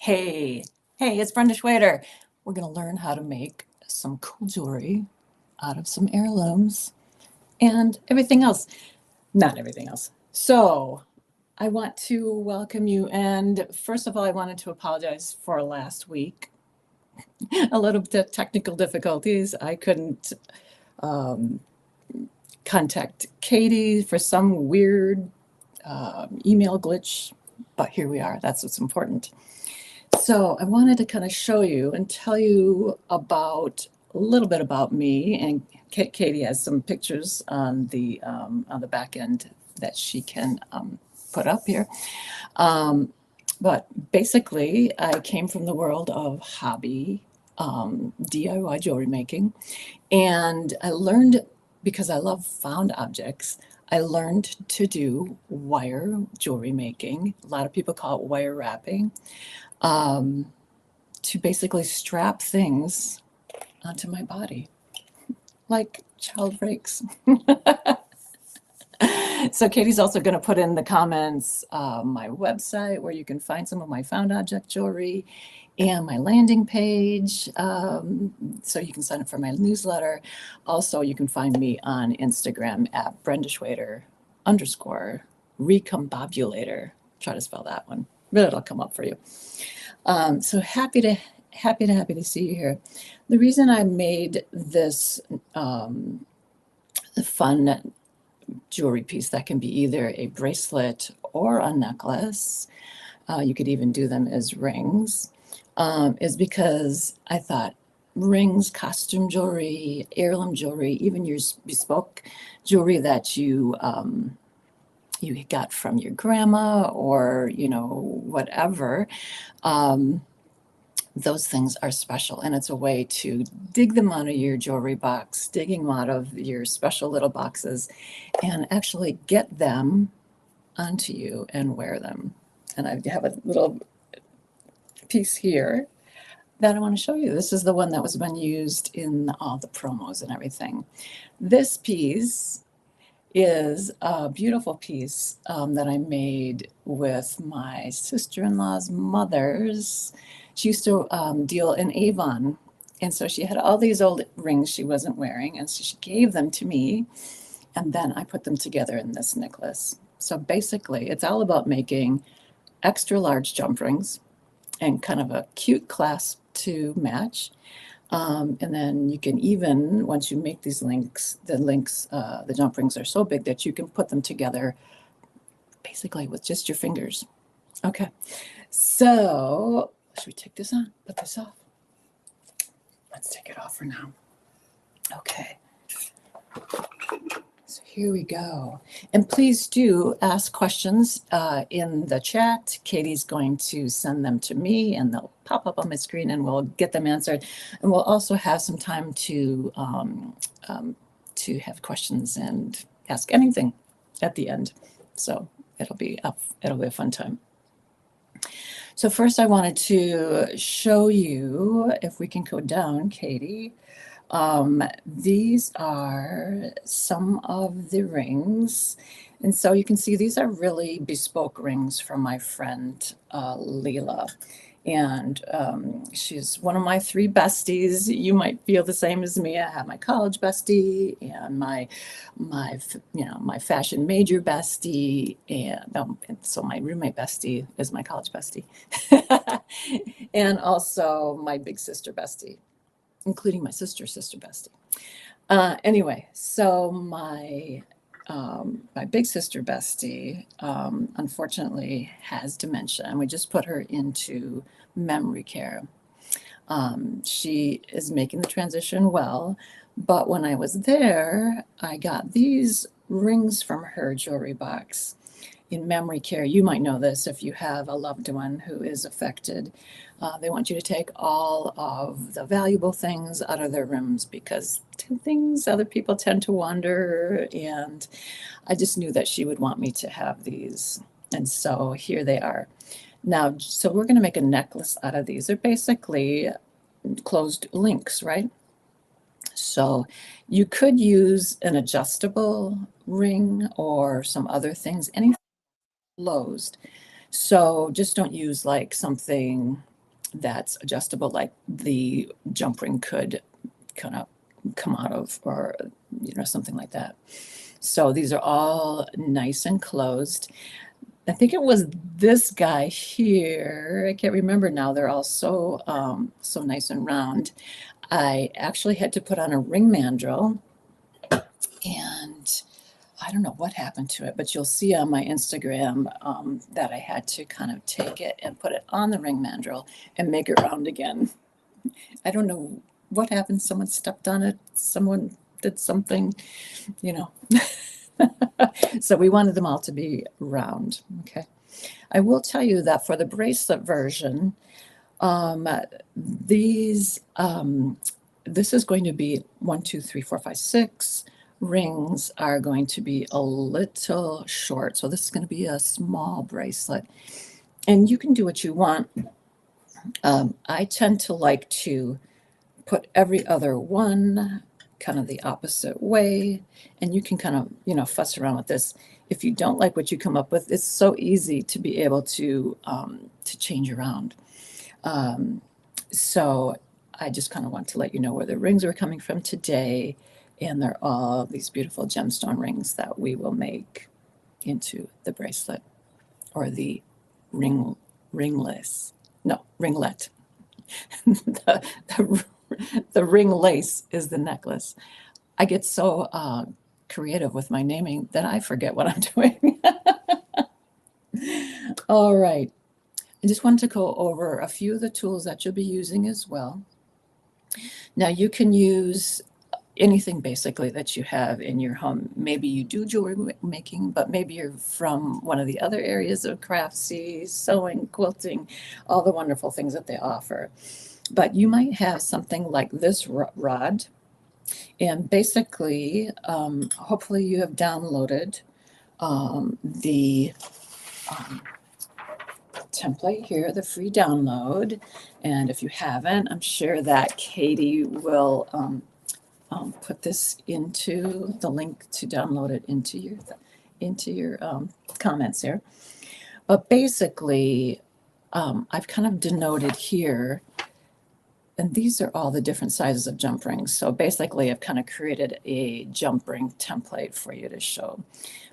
Hey, hey, it's Brenda Schweder. We're going to learn how to make some cool jewelry out of some heirlooms and everything else. Not everything else. So, I want to welcome you. And first of all, I wanted to apologize for last week. A little bit of technical difficulties. I couldn't um, contact Katie for some weird email glitch, but here we are. That's what's important. So I wanted to kind of show you and tell you about a little bit about me. And Katie has some pictures on the back end that she can put up here. But basically, I came from the world of hobby DIY jewelry making, and I learned because I love found objects. I learned to do wire jewelry making. A lot of people call it wire wrapping. Um, to basically strap things onto my body, like child rakes. So Katie's also going to put in the comments my website where you can find some of my found object jewelry and my landing page, so you can sign up for my newsletter. Also, you can find me on Instagram at Brenda Schweder _ recombobulator. Try to spell that one, but it'll come up for you. So happy to see you here. The reason I made this fun jewelry piece that can be either a bracelet or a necklace, you could even do them as rings, is because I thought rings, costume jewelry, heirloom jewelry, even your bespoke jewelry that you got from your grandma or whatever, those things are special, and it's a way to dig them out of your jewelry box, digging them out of your special little boxes, and actually get them onto you and wear them. And I have a little piece here that I want to show you. This is the one that was been used in all the promos and everything. This piece is a beautiful piece that I made with my sister-in-law's mother's. She used to deal in Avon, and so she had all these old rings she wasn't wearing, and so she gave them to me, and then I put them together in this necklace. So basically, it's all about making extra large jump rings and kind of a cute clasp to match. And then you can even, once you make these the jump rings are so big that you can put them together basically with just your fingers. Okay, so should we take this on? Put this off. Let's take it off for now. Okay. So here we go. And please do ask questions in the chat. Katie's going to send them to me and they'll pop up on my screen and we'll get them answered. And we'll also have some time to have questions and ask anything at the end. So it'll be a fun time. So first I wanted to show you, if we can go down, Katie. These are some of the rings. And so you can see these are really bespoke rings from my friend Leila. And she's one of my 3 besties. You might feel the same as me. I have my college bestie and my fashion major bestie, and so my roommate bestie is my college bestie, and also my big sister bestie, including my sister bestie. Anyway, so my big sister bestie, unfortunately, has dementia, and we just put her into memory care. She is making the transition well, but when I was there, I got these rings from her jewelry box. In memory care, you might know this if you have a loved one who is affected. They want you to take all of the valuable things out of their rooms because other people tend to wander, and I just knew that she would want me to have these. And so here they are. Now, so we're going to make a necklace out of these. They're basically closed links, right? So you could use an adjustable ring or some other things, anything closed. So just don't use like something that's adjustable, like the jump ring could kind of come out of, or something like that. So these are all nice and closed. I think it was this guy here. I can't remember now. They're all so nice and round. I actually had to put on a ring mandrel, and I don't know what happened to it, but you'll see on my Instagram that I had to kind of take it and put it on the ring mandrel and make it round again. I don't know what happened. Someone stepped on it. Someone did something, you know. So we wanted them all to be round. Okay. I will tell you that for the bracelet version, this is going to be 1, 2, 3, 4, 5, 6 rings are going to be a little short. So this is going to be a small bracelet, and you can do what you want. I tend to like to put every other one kind of the opposite way, and you can kind of fuss around with this. If you don't like what you come up with, it's so easy to be able to change around. So I just kind of want to let you know where the rings are coming from today, and they're all these beautiful gemstone rings that we will make into the bracelet, or the ringlace. No, ringlet. The ring lace is the necklace. I get so creative with my naming that I forget what I'm doing. All right. I just wanted to go over a few of the tools that you'll be using as well. Now, you can use anything basically that you have in your home. Maybe you do jewelry making, but maybe you're from one of the other areas of Craftsy, sewing, quilting, all the wonderful things that they offer. But you might have something like this rod, and basically, hopefully you have downloaded the template here, the free download. And if you haven't, I'm sure that Katie will put this into the link to download it into your comments here. But basically, I've kind of denoted here, and these are all the different sizes of jump rings. So basically, I've kind of created a jump ring template for you to show.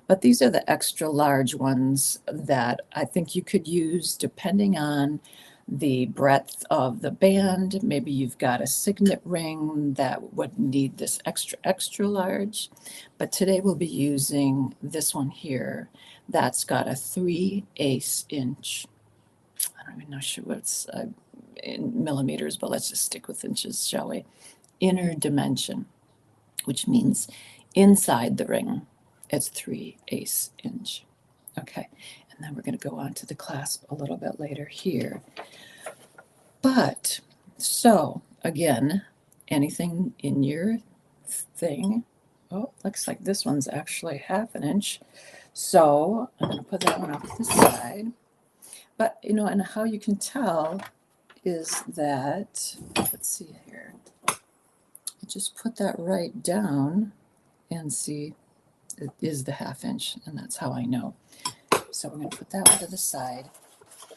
But these are the extra large ones that I think you could use depending on the breadth of the band. Maybe you've got a signet ring that would need this extra large. But today we'll be using this one here that's got a 3/8 inch. I don't even know sure what's in millimeters, but let's just stick with inches, shall we? Inner dimension, which means inside the ring, it's 3/8 inch. Okay, and then we're going to go on to the clasp a little bit later here. But so again, anything in your thing. Oh, looks like this one's actually 1/2 inch. So I'm going to put that one off to the side. But and how you can tell is that, let's see here, I just put that right down and see it is the 1/2 inch, and that's how I know. So we're going to put that one to the side.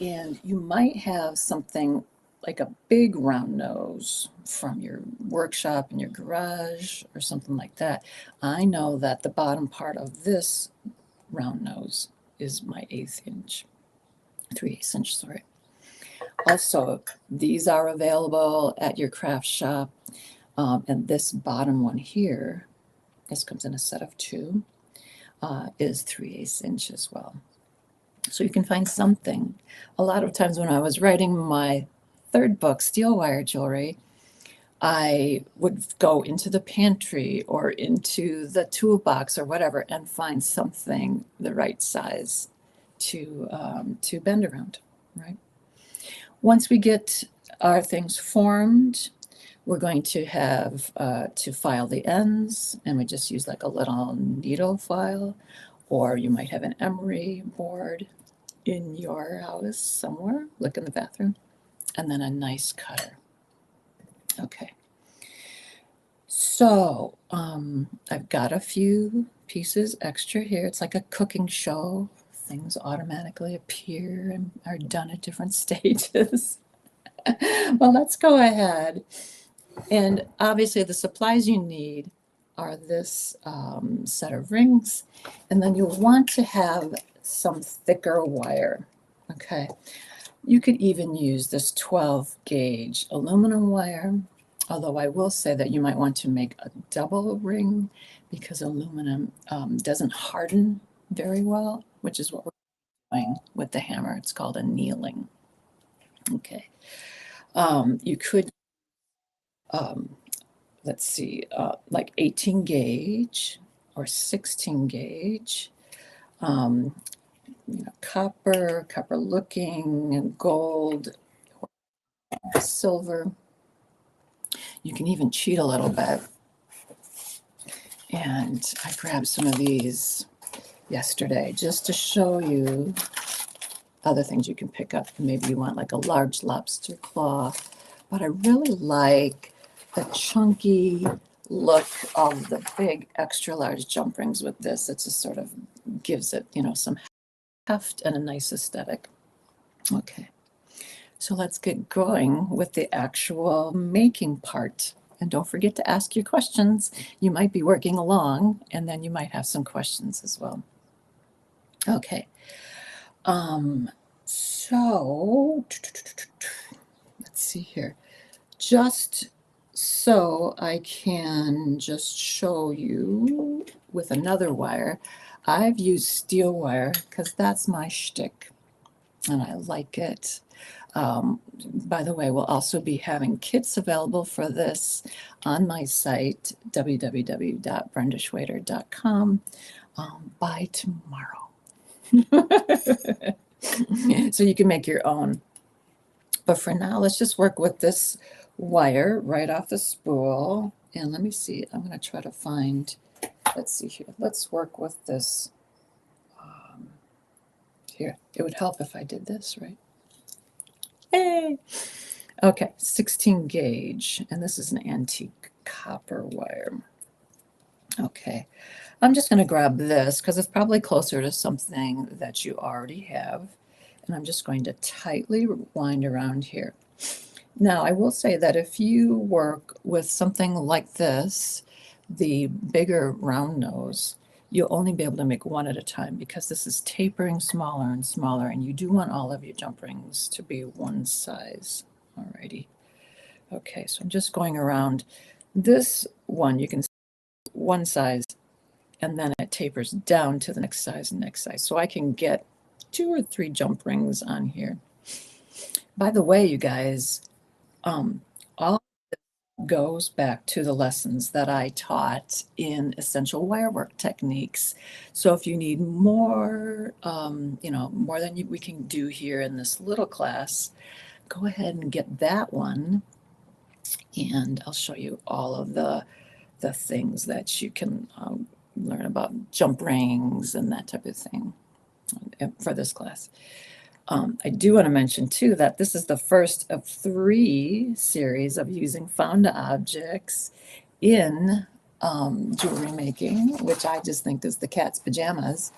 And you might have something like a big round nose from your workshop in your garage or something like that. I know that the bottom part of this round nose is my 1/8 inch, 3/8 inch, sorry. Also, these are available at your craft shop. And this bottom one here, this comes in a set of 2, is 3/8 inch as well. So you can find something. A lot of times when I was writing my 3rd book, Steel Wire Jewelry, I would go into the pantry or into the toolbox or whatever and find something the right size to bend around, right? Once we get our things formed, we're going to have to file the ends, and we just use like a little needle file, or you might have an emery board in your house somewhere, look in the bathroom, and then a nice cutter. Okay. So I've got a few pieces extra here. It's like a cooking show. Things automatically appear and are done at different stages. Well, let's go ahead. And obviously the supplies you need are this set of rings, and then you'll want to have some thicker wire. Okay. You could even use this 12 gauge aluminum wire, although I will say that you might want to make a double ring because aluminum doesn't harden very well, which is what we're doing with the hammer. It's called annealing. Okay. You could, let's see, like 18 gauge or 16 gauge. Copper looking, and gold, silver. You can even cheat a little bit. And I grabbed some of these yesterday just to show you other things you can pick up. Maybe you want like a large lobster claw, but I really like the chunky look of the big extra large jump rings with this. It just sort of gives it, some heft and a nice aesthetic. Okay, so let's get going with the actual making part. And don't forget to ask your questions. You might be working along, and then you might have some questions as well. Okay. So let's see here. Just so I can just show you with another wire, I've used steel wire because that's my shtick, and I like it. By the way, we'll also be having kits available for this on my site, www.brendaschweder.com, by tomorrow. So you can make your own. But for now, let's just work with this wire right off the spool. And let me see, I'm going to try to find, let's see here. Let's work with this. Here, it would help if I did this, right? Hey. Okay, 16 gauge, and this is an antique copper wire. Okay, I'm just going to grab this because it's probably closer to something that you already have. And I'm just going to tightly wind around here. Now, I will say that if you work with something like this, the bigger round nose, you'll only be able to make one at a time because this is tapering smaller and smaller, and you do want all of your jump rings to be one size. Alrighty. Okay, so I'm just going around this one. You can see one size, and then it tapers down to the next size and next size. So I can get 2 or 3 jump rings on here. By the way, you guys, all goes back to the lessons that I taught in essential wirework techniques. So if you need more, more than we can do here in this little class, go ahead and get that one. And I'll show you all of the things that you can learn about jump rings and that type of thing for this class. I do want to mention too that this is the first of 3 series of using found objects in jewelry making, which I just think is the cat's pajamas.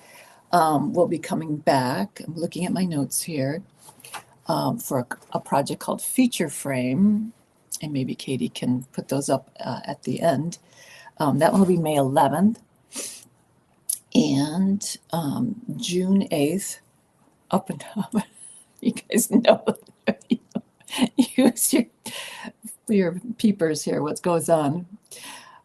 We'll be coming back. I'm looking at my notes here for a project called Feature Frame, and maybe Katie can put those up at the end. That one will be May 11th and June 8th. Up and up. You guys know, use your peepers here, what goes on.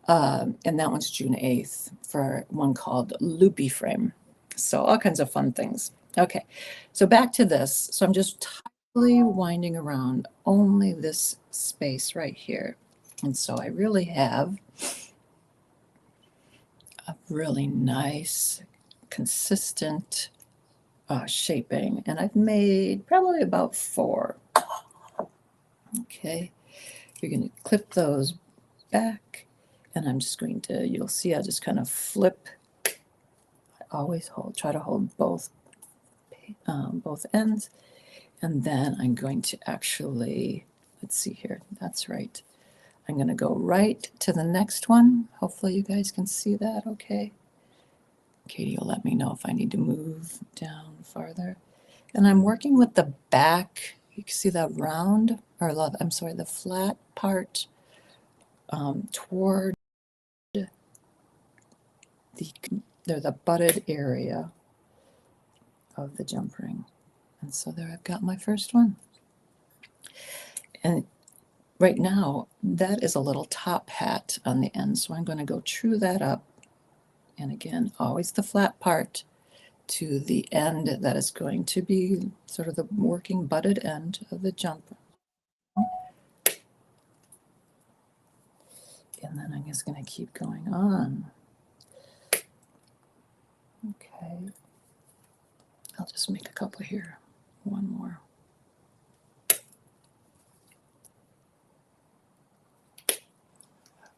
And that one's June 8th for one called Loopy Frame. So all kinds of fun things. Okay, so back to this. So I'm just tightly winding around only this space right here. And so I really have a really nice, consistent shaping, and I've made probably about 4. Okay, you're going to clip those back, and I'm just going to, you'll see I just kind of flip. I always try to hold both ends, and then I'm going to actually, let's see here, that's right. I'm going to go right to the next one. Hopefully you guys can see that okay. Katie will let me know if I need to move down farther. And I'm working with the back you can see that round, or I'm sorry, the flat part toward the butted area of the jump ring. And so there I've got my first one. And right now, that is a little top hat on the end, so I'm going to go true that up. And again, always the flat part to the end that is going to be sort of the working butted end of the jump. And then I'm just going to keep going on. Okay. I'll just make a couple here. One more.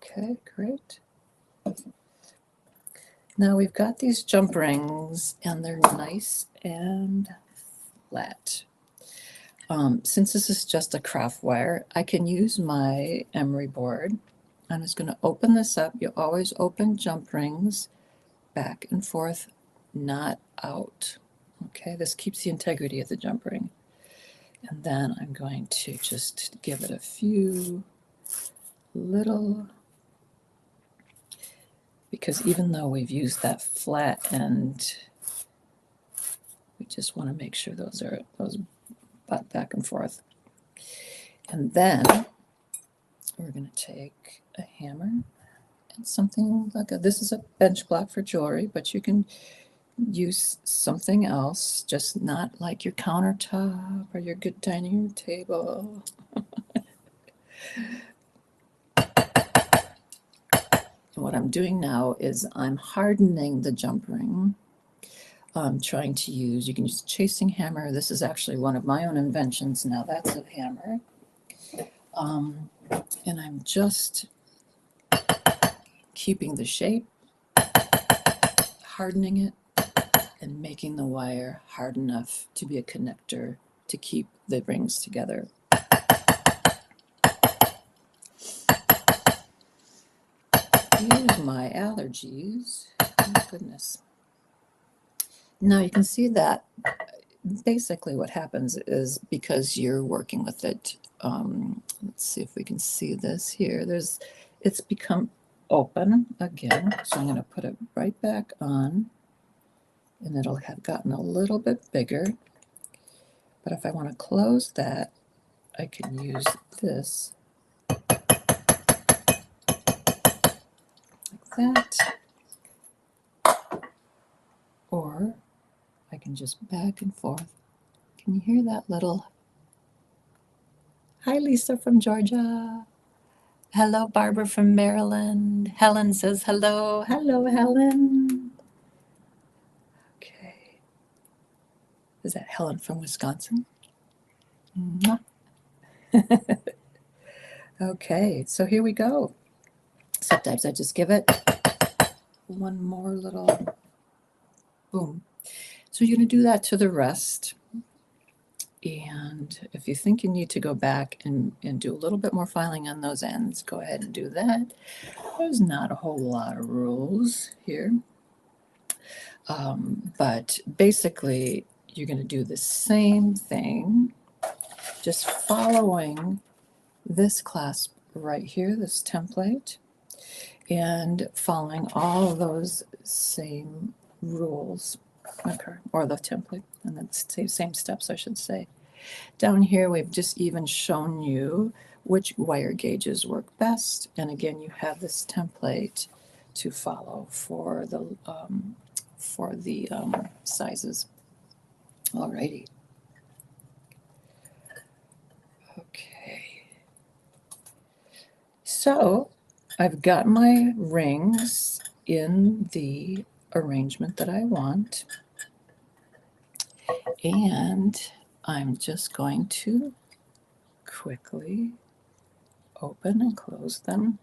Okay, great. Now we've got these jump rings and they're nice and flat. Since this is just a craft wire, I can use my emery board. I'm just going to open this up. You always open jump rings back and forth, not out. Okay, this keeps the integrity of the jump ring. And then I'm going to just give it a few little, because even though we've used that flat end, we just want to make sure those butt back and forth. And then we're going to take a hammer and something like this is a bench block for jewelry, but you can use something else, just not like your countertop or your good dining room table. And what I'm doing now is I'm hardening the jump ring. I'm trying to use, you can use a chasing hammer. This is actually one of my own inventions. Now that's a hammer. And I'm just keeping the shape, hardening it, and making the wire hard enough to be a connector to keep the rings together. Here's my allergies. Oh, goodness. Now you can see that basically what happens is because you're working with it, let's see if we can see this here. It's become open again. So I'm going to put it right back on. And it'll have gotten a little bit bigger. But if I want to close that, I can use this like that. Or I can just back and forth. Can you hear that little? Hi, Lisa from Georgia. Hello, Barbara from Maryland. Helen says hello. Hello, Helen. Okay. Is that Helen from Wisconsin? Okay, so here we go. Sometimes I just give it one more little boom. So you're going to do that to the rest. And if you think you need to go back and do a little bit more filing on those ends, go ahead and do that. There's not a whole lot of rules here. But basically, you're going to do the same thing, just following this clasp right here, this template, and following all those same rules, okay, or the template, and then same steps, I should say. Down here, we've just even shown you which wire gauges work best, and again, you have this template to follow for the sizes. Alrighty. Okay. So I've got my rings in the arrangement that I want, and I'm just going to quickly open and close them.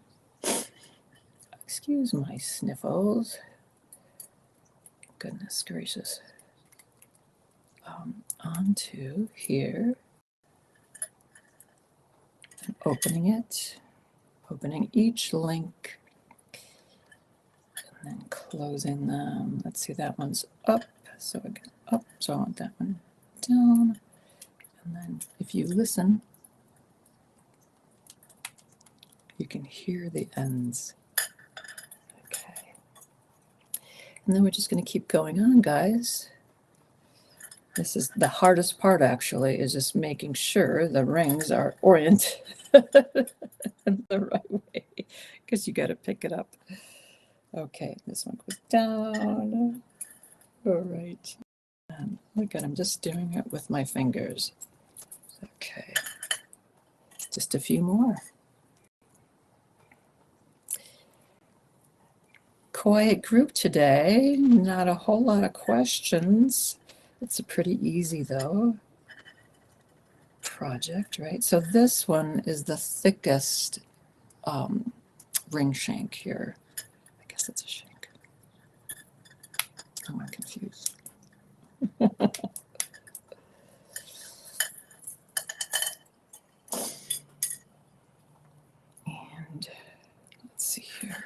Excuse my sniffles. Goodness gracious. Onto here, and opening it, opening each link, and then closing them. Let's see, that one's up, so again up, so I want that one down, And then if you listen, you can hear the ends. Okay. And then we're just going to keep going on, guys. This is the hardest part, actually, is just making sure the rings are oriented the right way, because you got to pick it up. Okay, this one goes down. All right. And look at, I'm just doing it with my fingers. Okay. Just a few more. Quiet group today. Not a whole lot of questions. It's a pretty easy, though, project, right? So this one is the thickest ring shank here. I guess it's a shank. I'm confused. And let's see here.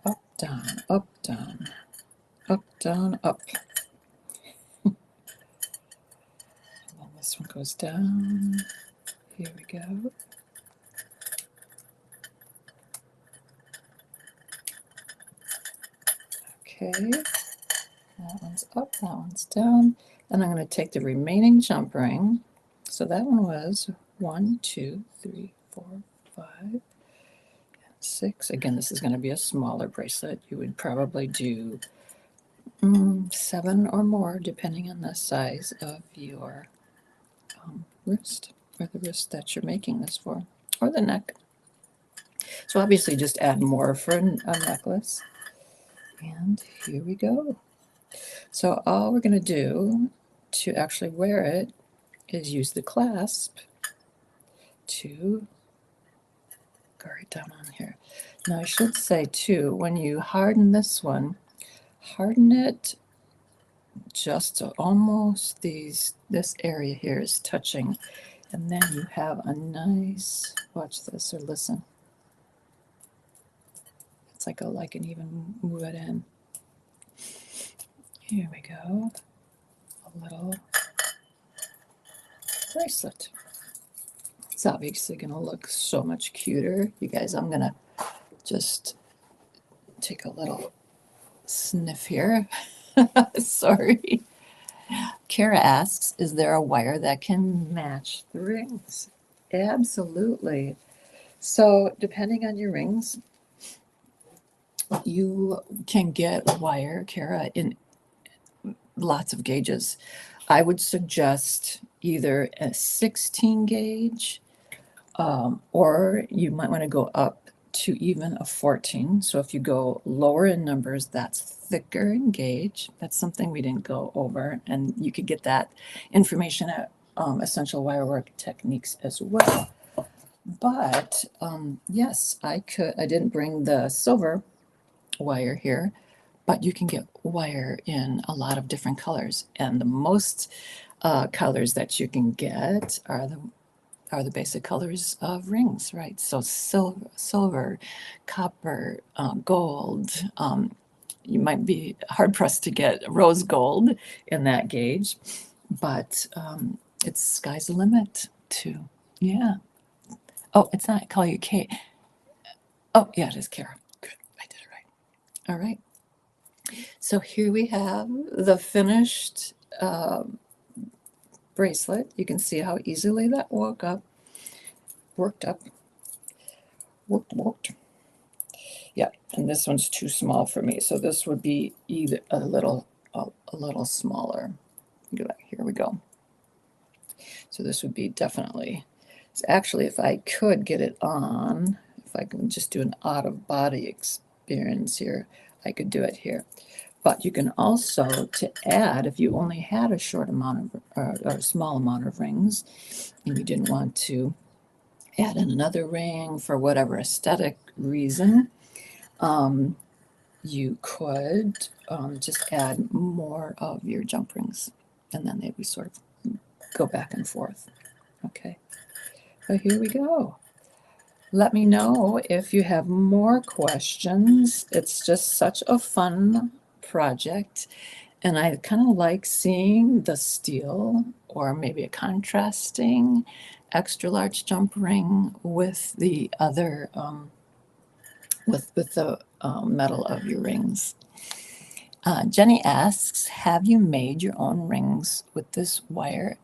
Up, down, up, down, up, down, up. And then this one goes down. Here we go. Okay, that one's up, that one's down. Then I'm going to take the remaining jump ring. So that one was 1, 2, 3, 4, 5, 6. Again, this is going to be a smaller bracelet. You would probably do 7 or more, depending on the size of your wrist, or the wrist that you're making this for, or the neck. So obviously just add more for a necklace. And here we go. So all we're going to do to actually wear it is use the clasp to go right down on here. Now I should say too, when you harden this one, harden it just to almost this area here is touching, and then you have a nice, watch this or listen. It's like I can even move it in. Here we go. A little bracelet. It's obviously going to look so much cuter. You guys, I'm going to just take a little sniff here. Sorry. Kara asks, is there a wire that can match the rings? Absolutely. So depending on your rings, you can get wire, Kara, in lots of gauges. I would suggest either a 16 gauge, or you might want to go up to even a 14. So if you go lower in numbers, that's thicker in gauge. That's something we didn't go over, and you could get that information at Essential Wirework Techniques as well. But yes, I didn't bring the silver wire here, but you can get wire in a lot of different colors, and the most colors that you can get are the basic colors of rings, right? So silver, copper, gold. You might be hard pressed to get rose gold in that gauge, but it's sky's the limit too. Yeah. Oh, it's not. I call you Kate. Oh, yeah, it is Kara. Good, I did it right. All right. So here we have the finished bracelet. You can see how easily that worked up. Yeah, and this one's too small for me, so this would be either a little smaller. Here we go. So this would be definitely. So actually, if I could get it on, if I can just do an out-of-body experience here, I could do it here. But you can also, to add, if you only had a short amount of, or a small amount of rings, and you didn't want to add in another ring for whatever aesthetic reason, you could just add more of your jump rings, and then they would sort of go back and forth. Okay, so here we go. Let me know if you have more questions. It's just such a fun project, And I kind of like seeing the steel or maybe a contrasting extra large jump ring with the other, with the metal of your rings. Jenny asks, have you made your own rings with this wire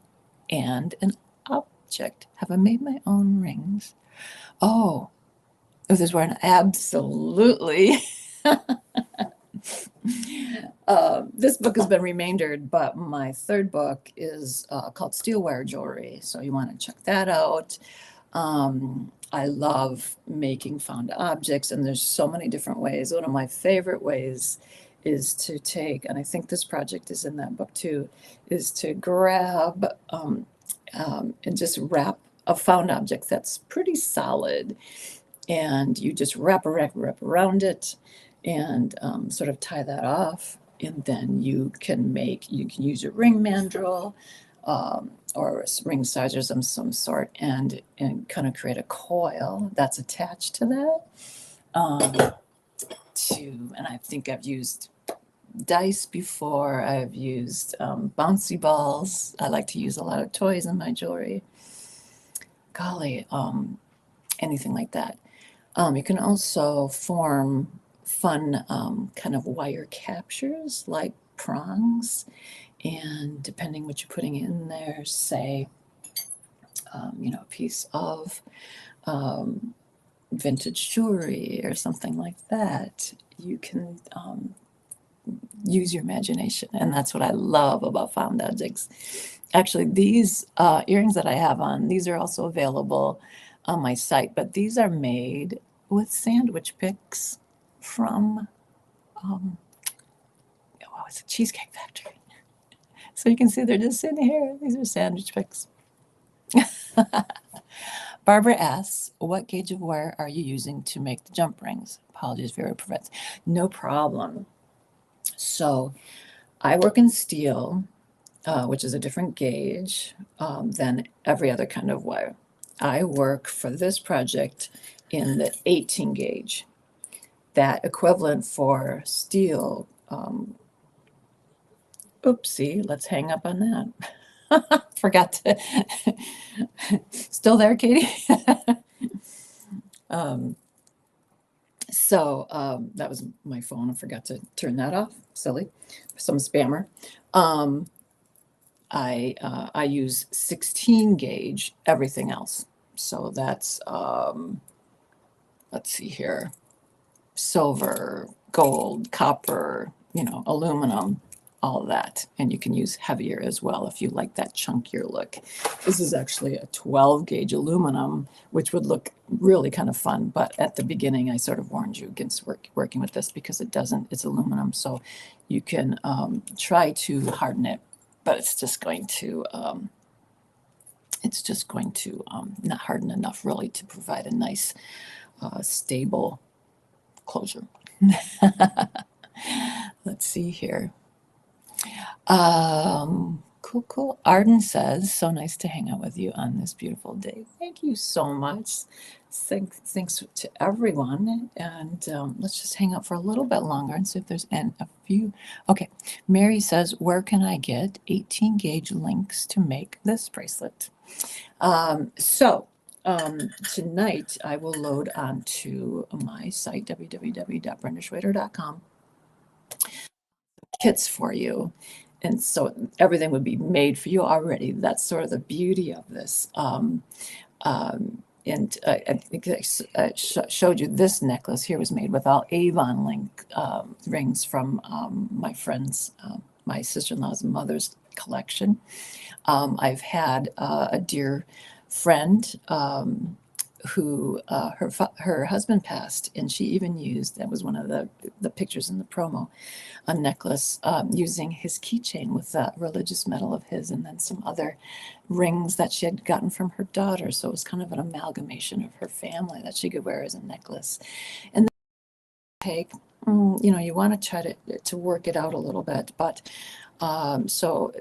and an object? Have I made my own rings? Oh, with this wire, absolutely. This book has been remaindered, but my third book is called Steelware Jewelry. So you want to check that out. I love making found objects, and there's so many different ways. One of my favorite ways is to take, and I think this project is in that book too, is to grab and just wrap a found object that's pretty solid, and you just wrap around it and sort of tie that off, and then you can use your ring mandrel or ring sizers of some sort, and kind of create a coil that's attached to that. And I think I've used dice before. I've used bouncy balls. I like to use a lot of toys in my jewelry. Golly, anything like that. You can also form fun kind of wire captures like prongs, and depending what you're putting in there, say, a piece of vintage jewelry or something like that, you can use your imagination. And that's what I love about found objects. Actually, these earrings that I have on, these are also available on my site, but these are made with sandwich picks from it's a Cheesecake Factory. So you can see they're just in here. These are sandwich picks. Barbara asks, what gauge of wire are you using to make the jump rings? Apologies for your prevents. No problem. So I work in steel, which is a different gauge than every other kind of wire. I work for this project in the 18 gauge. That equivalent for steel, oopsie, let's hang up on that. Forgot to, still there, Katie? That was my phone. I forgot to turn that off. Silly, some spammer. I use 16 gauge everything else. So that's, let's see here, silver, gold, copper, aluminum, all of that. And you can use heavier as well if you like that chunkier look. This is actually a 12 gauge aluminum, which would look really kind of fun. But at the beginning, I sort of warned you against working with this because it's aluminum. So you can try to harden it, but it's just going to not harden enough really to provide a nice stable closure. Let's see here. Cool. Arden says, so nice to hang out with you on this beautiful day. Thank you so much. Thanks to everyone. And let's just hang out for a little bit longer and see if there's a few. Okay. Mary says, where can I get 18 gauge links to make this bracelet? Tonight I will load onto my site, www.brendaschweder.com, kits for you. And so everything would be made for you already. That's sort of the beauty of this. I think I showed you this necklace here was made with all Avon link rings from my friend's, my sister-in-law's mother's collection. I've had a dear friend who her husband passed, and she even used, that was one of the pictures in the promo, a necklace using his keychain with a religious medal of his, and then some other rings that she had gotten from her daughter. So it was kind of an amalgamation of her family that she could wear as a necklace. And then take, you want to try to work it out a little bit, but so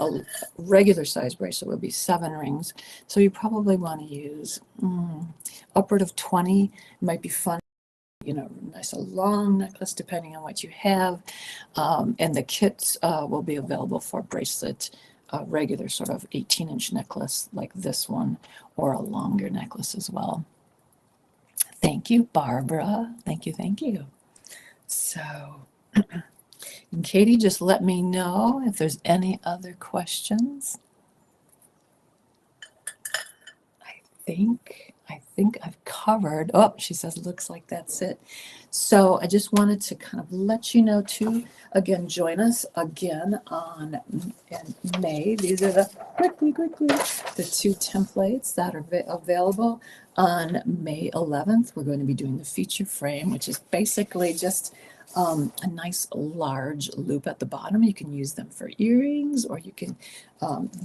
a regular size bracelet would be 7 rings. So you probably want to use upward of 20. It might be fun nice a long necklace depending on what you have. And the kits will be available for bracelet, regular sort of 18-inch necklace like this one, or a longer necklace as well. Thank you, Barbara. Thank you, thank you. So, and Katie, just let me know if there's any other questions. I think I've covered. Oh, she says, looks like that's it. So I just wanted to kind of let you know too, again, join us again in May. These are the two templates that are available on May 11th. We're going to be doing the feature frame, which is basically just a nice large loop at the bottom. You can use them for earrings, or you can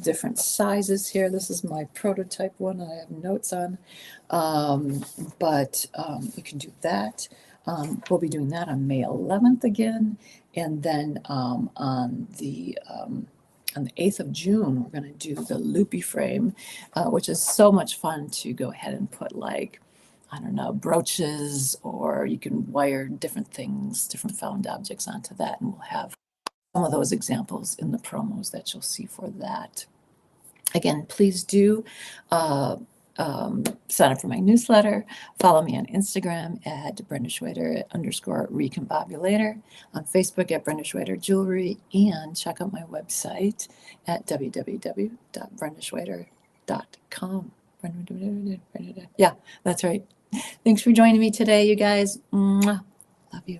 different sizes here. This is my prototype one I have notes on, but you can do that. We'll be doing that on May 11th again, and then on the 8th of June, we're going to do the loopy frame, which is so much fun to go ahead and put, like, I don't know, brooches, or you can wire different things, different found objects onto that, and we'll have some of those examples in the promos that you'll see for that. Again, please do sign up for my newsletter. Follow me on Instagram at Brenda Schweder _recombobulator, on Facebook at Brenda Schweder Jewelry, and check out my website at www.brendaschweder.com. Yeah, that's right. Thanks for joining me today, you guys. Mwah. Love you.